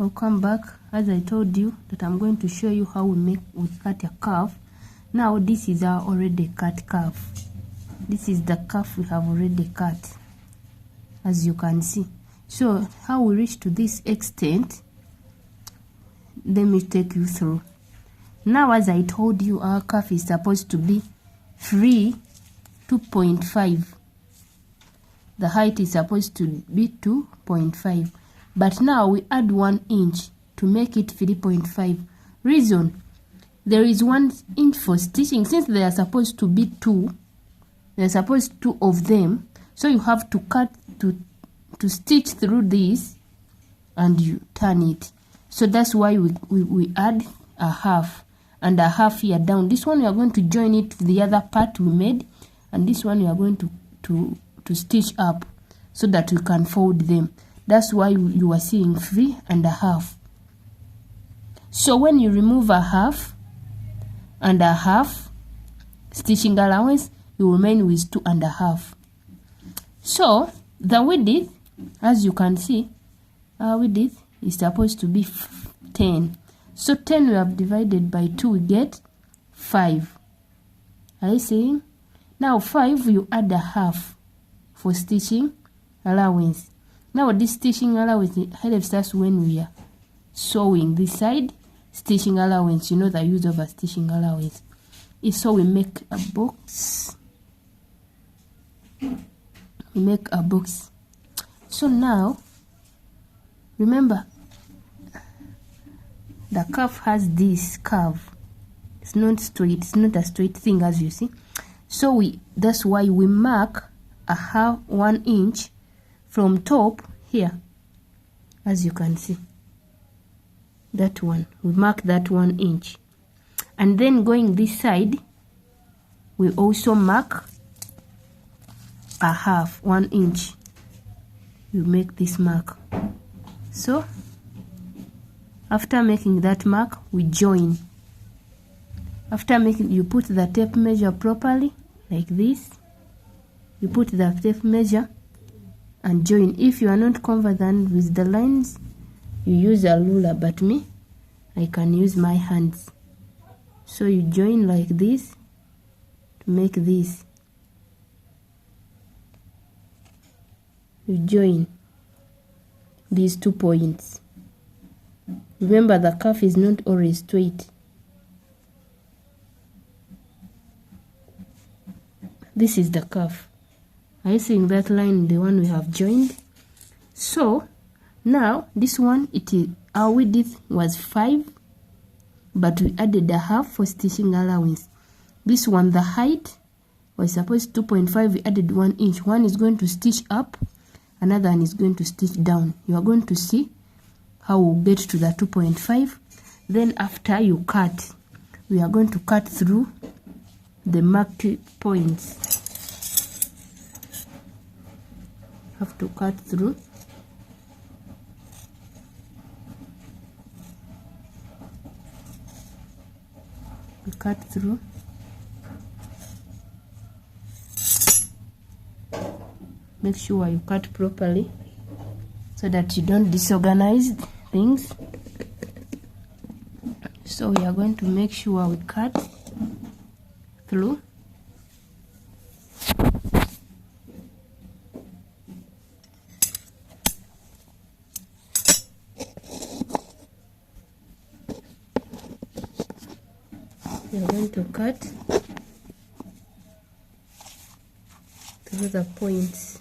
Welcome back. As I told you that I'm going to show you how we cut a curve. Now this is our already cut curve. This is the curve we have already cut, as you can see. So how we reach to this extent, let me take you through. Now, as I told you, our curve is supposed to be 2.5. The height is supposed to be 2.5. But now we add 1 inch to make it 3.5. Reason, there is 1 inch for stitching. Since they are supposed to be 2, there are supposed 2 of them. So you have to cut to stitch through this and you turn it. So that's why we add a half and a half here down. This one we are going to join it to the other part we made, and this one we are going to stitch up so that we can fold them. That's why you are seeing 3.5. So when you remove a half and a half stitching allowance, you remain with 2.5. So the width, as you can see, our width is supposed to be 10. So 10 we have divided by 2, we get 5. Are you seeing? Now 5 you add a half for stitching allowance. Now this stitching allowance helps us when we are sewing this side. Stitching allowance, you know the use of a stitching allowance is so we make a box. We make a box. So now remember, the curve has this curve. It's not straight. It's not a straight thing, as you see. So that's why we mark a half 1 inch from top here, as you can see. That one, we mark that 1 inch, and then going this side, we also mark a half 1 inch. You make this mark. So after making that mark, we join. After making, you put the tape measure properly like this. You put the tape measure and join. If you are not confident with the lines, you use a ruler, but me, I can use my hands. So you join like this to make this. You join these 2 points. Remember, the curve is not always straight. This is the curve. Are you seeing that line, the one we have joined? So now this one, our width was 5, but we added a half for stitching allowance. This one, the height was supposed 2.5. We added 1 inch. One is going to stitch up, another one is going to stitch down. You are going to see how we'll get to the 2.5. Then after you cut, we are going to cut through the marked points. Have to cut through. We cut through. Make sure you cut properly so that you don't disorganize things. So we are going to make sure we cut through. We are going to cut through the points.